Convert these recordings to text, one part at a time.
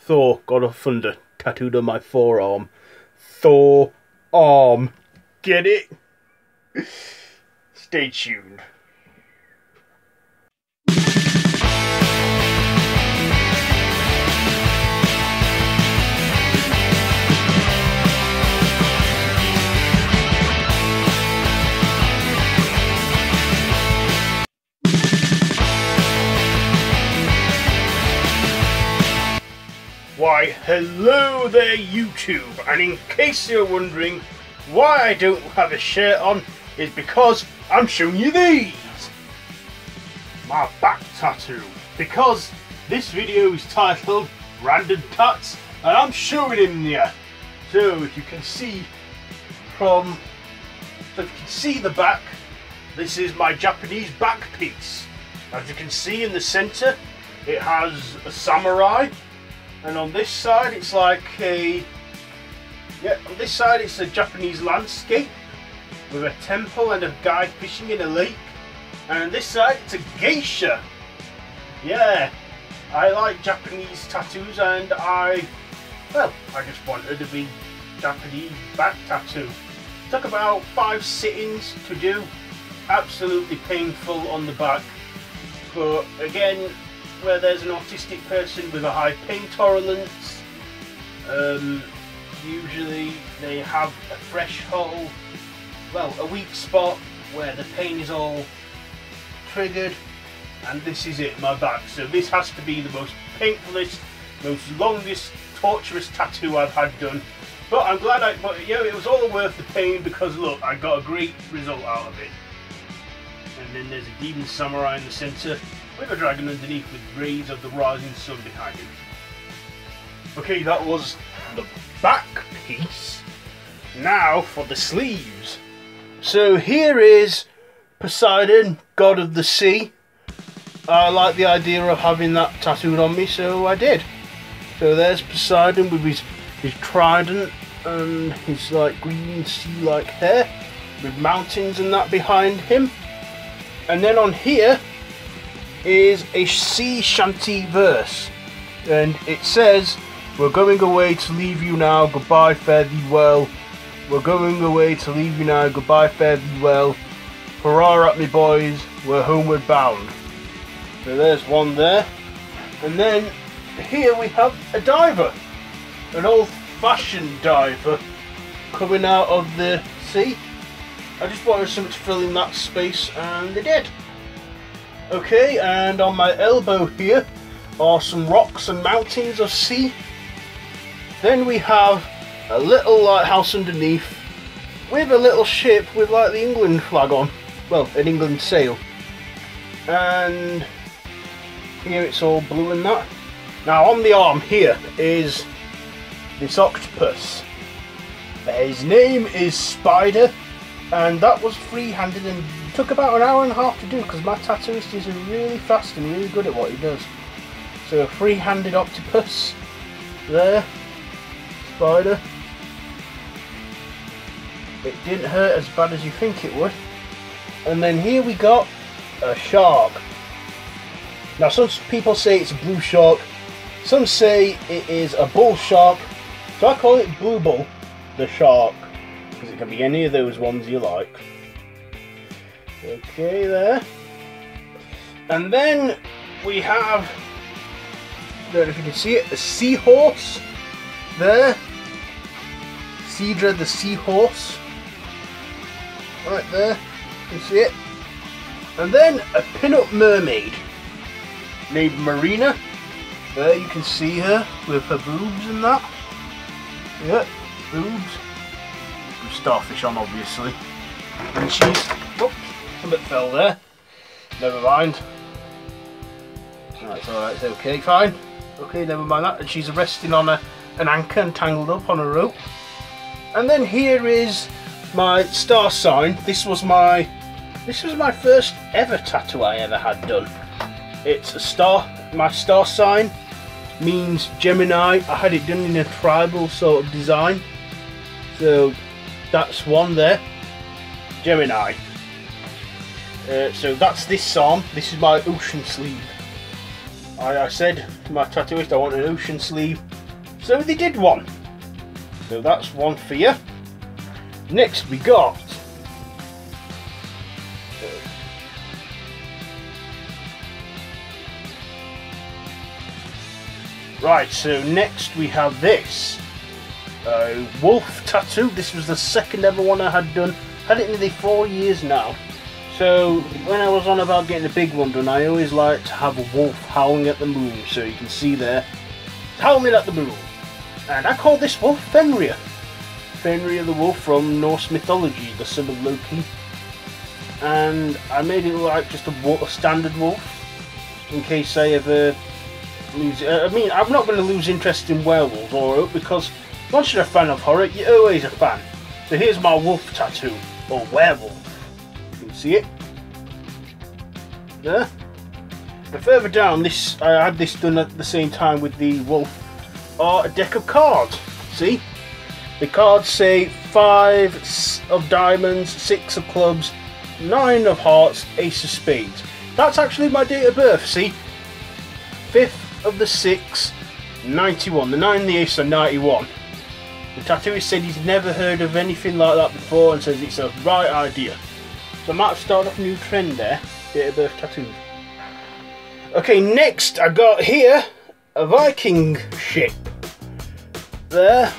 Thor, God of Thunder, tattooed on my forearm. Thor arm. Get it? Stay tuned. Why, hello there YouTube, and in case you're wondering why I don't have a shirt on, is because I'm showing you these! My back tattoo, because this video is titled Random Tats, and I'm showing him here. So if you can see the back, this is my Japanese back piece. As you can see in the centre, it has a samurai. And on this side it's like on this side it's a Japanese landscape with a temple and a guy fishing in a lake. And on this side it's a geisha. Yeah, I like Japanese tattoos, and I just wanted to be Japanese back tattoo. Took about 5 sittings to do, absolutely painful on the back, but again, where there's an autistic person with a high pain tolerance, usually they have a threshold, a weak spot where the pain is all triggered, and this is it, my back. So this has to be the most painfulest, most longest, torturous tattoo I've had done. But I'm glad it was all worth the pain, because look, I got a great result out of it. And then there's a demon samurai in the centre, with a dragon underneath with rays of the rising sun behind him. Okay, that was the back piece. Now for the sleeves. So here is Poseidon, god of the sea. I like the idea of having that tattooed on me, so I did. So there's Poseidon with his trident and his like green sea-like hair, with mountains and that behind him. And then on here is a sea shanty verse, and it says, "We're going away to leave you now, goodbye, fare thee well. We're going away to leave you now, goodbye, fare thee well. Hurrah at me boys, we're homeward bound." So there's one there. And then here we have a diver, an old-fashioned diver coming out of the sea. I just wanted something to fill in that space, and they did. Okay, and on my elbow here are some rocks and mountains of sea. Then we have a little lighthouse underneath with a little ship with like the England flag on, well, an England sail. And here it's all blue and that. Now on the arm here is this octopus. His name is Spider, and that was free-handed and took about an hour and a half to do, because my tattooist is really fast and really good at what he does. So a free-handed octopus there, Spider. It didn't hurt as bad as you think it would. And then here we got a shark. Now some people say it's a blue shark, some say it is a bull shark, so I call it Blue Bull the shark, because it can be any of those ones you like. Okay, there. And then we have, I don't know if you can see it, a seahorse there. Cedra the seahorse. Right there, you can see it. And then a pin-up mermaid named Marina. There you can see her with her boobs and that. Yeah, boobs. With starfish on, obviously. And she's, whoops, something fell there. Never mind. That's alright, it's okay, fine. Okay, never mind that. And she's resting on an anchor and tangled up on a rope. And then here is my star sign. This was my first ever tattoo I ever had done. It's a star. My star sign means Gemini. I had it done in a tribal sort of design. So that's one there. Gemini. So that's this arm. This is my ocean sleeve. I said to my tattooist I want an ocean sleeve. So they did one. So that's one for you. Next we got right, so next we have this wolf tattoo. This was the second ever one I had done. Had it nearly 4 years now. So when I was on about getting a big one done, I always like to have a wolf howling at the moon. So you can see there, howling at the moon. And I call this wolf Fenrir. Fenrir the wolf from Norse mythology, the son of Loki. And I made it look like just a standard wolf, in case I ever lose. I mean, I'm not going to lose interest in werewolves, or because once you're a fan of horror, you're always a fan. So here's my wolf tattoo, or werewolf. You can see it there. And further down, this I had this done at the same time with the wolf, are a deck of cards. See, the cards say 5 of diamonds, 6 of clubs, 9 of hearts, ace of spades. That's actually my date of birth. See, 5th of the 6th, 91. The 9 and the ace are 91. The tattooist said he's never heard of anything like that before and says it's a right idea. So I might have started off a new trend there, date of birth tattoos. Okay, next I got here a Viking ship. There,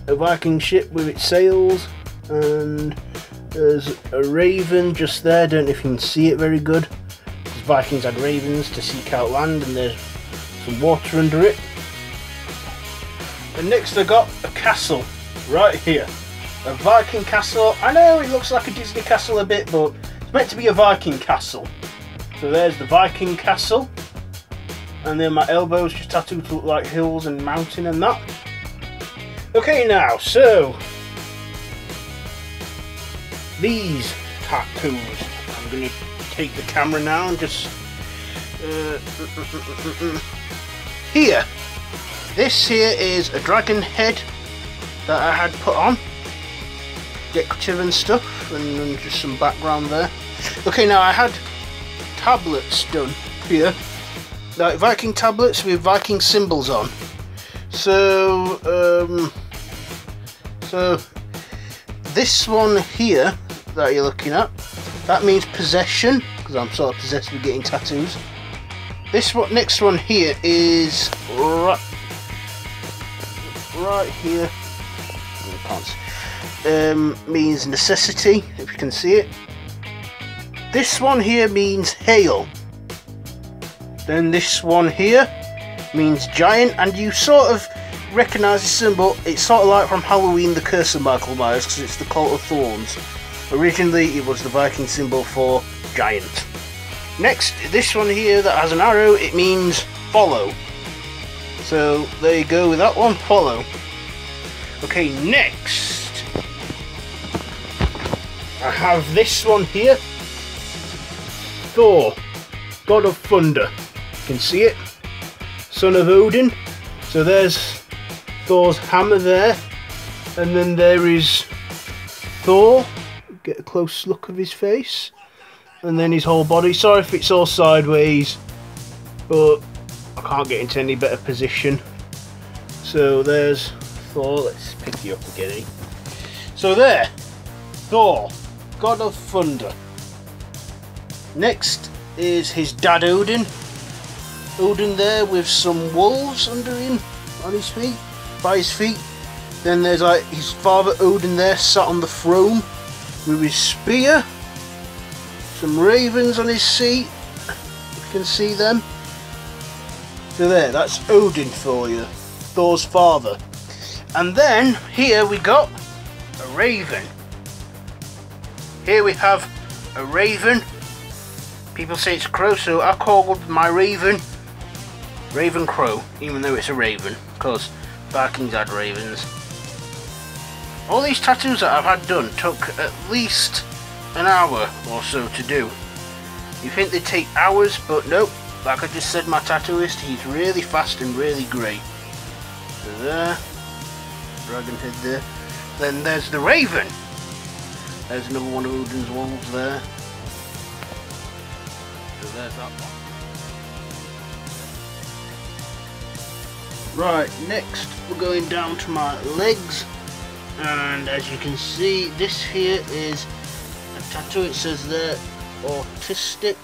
a Viking ship with its sails, and there's a raven just there. Don't know if you can see it very good. Because Vikings had ravens to seek out land, and there's some water under it. And next I got a castle right here, a Viking castle. I know it looks like a Disney castle a bit, but it's meant to be a Viking castle. So there's the Viking castle, and then my elbows just tattooed to look like hills and mountain and that. Okay, now, so these tattoos, I'm going to take the camera now and just here. This here is a dragon head that I had put on, decorative and stuff, and just some background there. Okay, now I had tablets done here, like Viking tablets with Viking symbols on. So this one here that you're looking at, that means possession, because I'm sort of possessed with getting tattoos. This one, next one here is right here, means necessity, if you can see it. This one here means hail. Then this one here means giant, and you sort of recognise the symbol. It's sort of like from Halloween, the Curse of Michael Myers, because it's the coat of thorns. Originally it was the Viking symbol for giant. Next, this one here that has an arrow, it means follow. So there you go with that one, follow. Okay, next I have this one here, Thor, god of thunder. You can see it, son of Odin. So there's Thor's hammer there, and then there is Thor. Get a close look of his face, and then his whole body. Sorry if it's all sideways, but I can't get into any better position. So there's Thor. Let's pick you up again. So there, Thor, god of thunder. Next is his dad Odin. Odin there with some wolves under him, on his feet, by his feet. Then there's like his father Odin there, sat on the throne with his spear. Some ravens on his seat, if you can see them. So there, that's Odin for you, Thor's father. And then here we got a raven. Here we have a raven. People say it's a crow, so I called my raven Raven Crow, even though it's a raven, because Vikings had ravens. All these tattoos that I've had done took at least an hour or so to do. You think they'd take hours, but nope. Like I just said, my tattooist, he's really fast and really great. So there, dragon head there. Then there's the raven. There's another one of Odin's wolves there. So there's that one. Right, next we're going down to my legs, and as you can see, this here is a tattoo. It says there, autistic,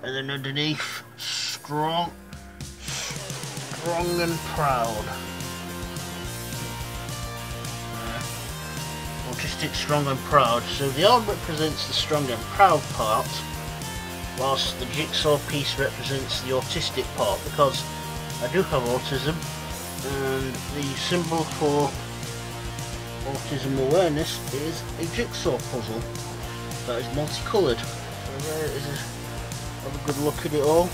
and then underneath, strong and proud. Autistic, strong and proud. So the arm represents the strong and proud part, whilst the jigsaw piece represents the autistic part, because I do have autism, and the symbol for autism awareness is a jigsaw puzzle that is multicoloured. So there it is. Have a good look at it all.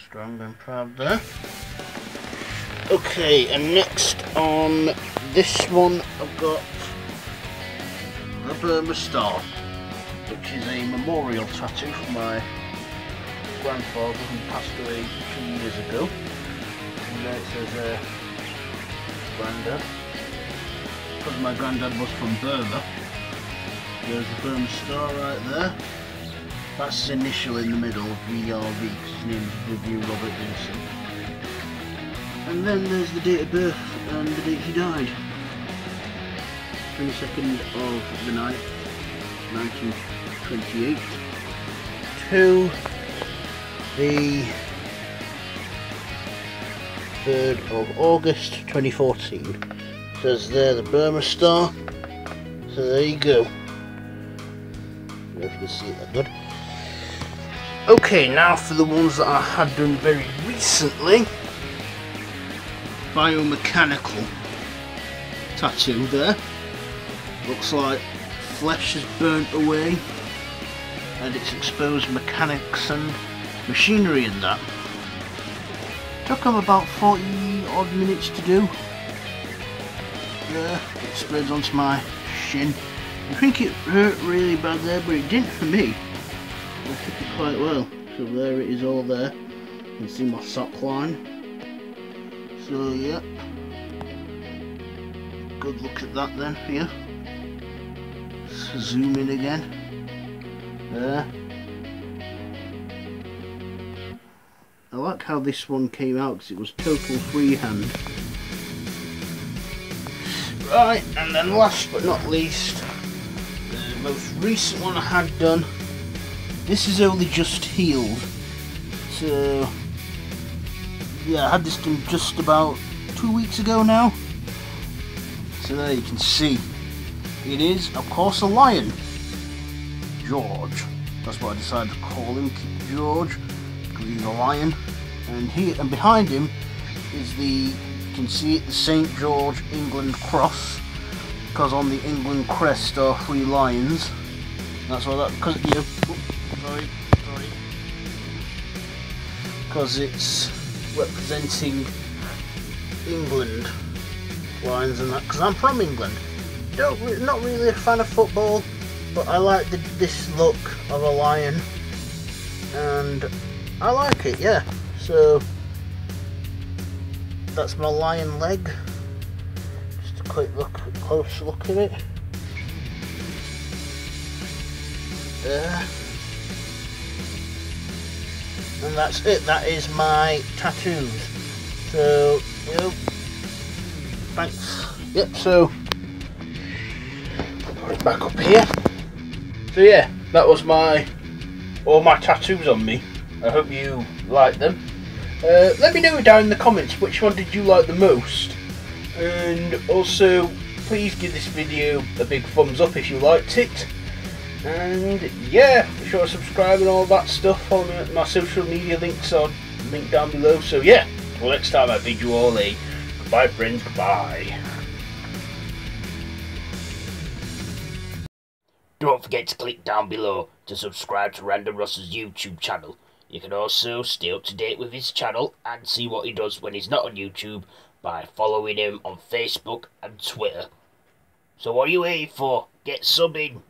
Strong and proud there. Okay, and next on this one I've got the Burma Star, which is a memorial tattoo for my grandfather who passed away 2 years ago. And there it says Grandad. Because my granddad was from Burma, there's the Burma Star right there. That's his initial in the middle, VRV, because his name is Vivian Robert Vincent. And then there's the date of birth and the date he died. 22nd of the 9th, 1928 to the 3rd of August 2014. It says there the Burma Star. So there you go. I don't know if you can see it that good. Okay, now for the ones that I had done very recently. Biomechanical tattoo there. Looks like flesh is burnt away and it's exposed mechanics and machinery in that. Took them about 40 odd minutes to do. There, it spreads onto my shin. I think it hurt really bad there, but it didn't for me. I took it quite well. So there it is all there. You can see my sock line. So yeah. Good look at that then here. So zoom in again. There. I like how this one came out because it was total freehand. Right, and then last but not least, the most recent one I had done. This is only just healed, so yeah, I had this done just about 2 weeks ago now. So there you can see, it is of course a lion, George. That's what I decided to call him, George, because he's a lion. And here and behind him is the, you can see it, the St. George England cross, because on the England crest are 3 lions. That's why that, because you know, sorry, because it's representing England lions and that. Because I'm from England. Not really a fan of football, but I like this look of a lion, and I like it. Yeah. So that's my lion leg. Just a quick look, close look at it. There. And that's it. That is my tattoos. So, you know, thanks. Yep. So, put it back up here. So yeah, that was all my tattoos on me. I hope you liked them. Let me know down in the comments which one did you like the most, and also please give this video a big thumbs up if you liked it, and yeah, be sure to subscribe and all that stuff. On my social media links are linked down below. So yeah, till next time I bid you all a goodbye friends, goodbye. Don't forget to click down below to subscribe to Random Russ's YouTube channel. You can also stay up to date with his channel and see what he does when he's not on YouTube by following him on Facebook and Twitter. So what are you waiting for? Get subbing!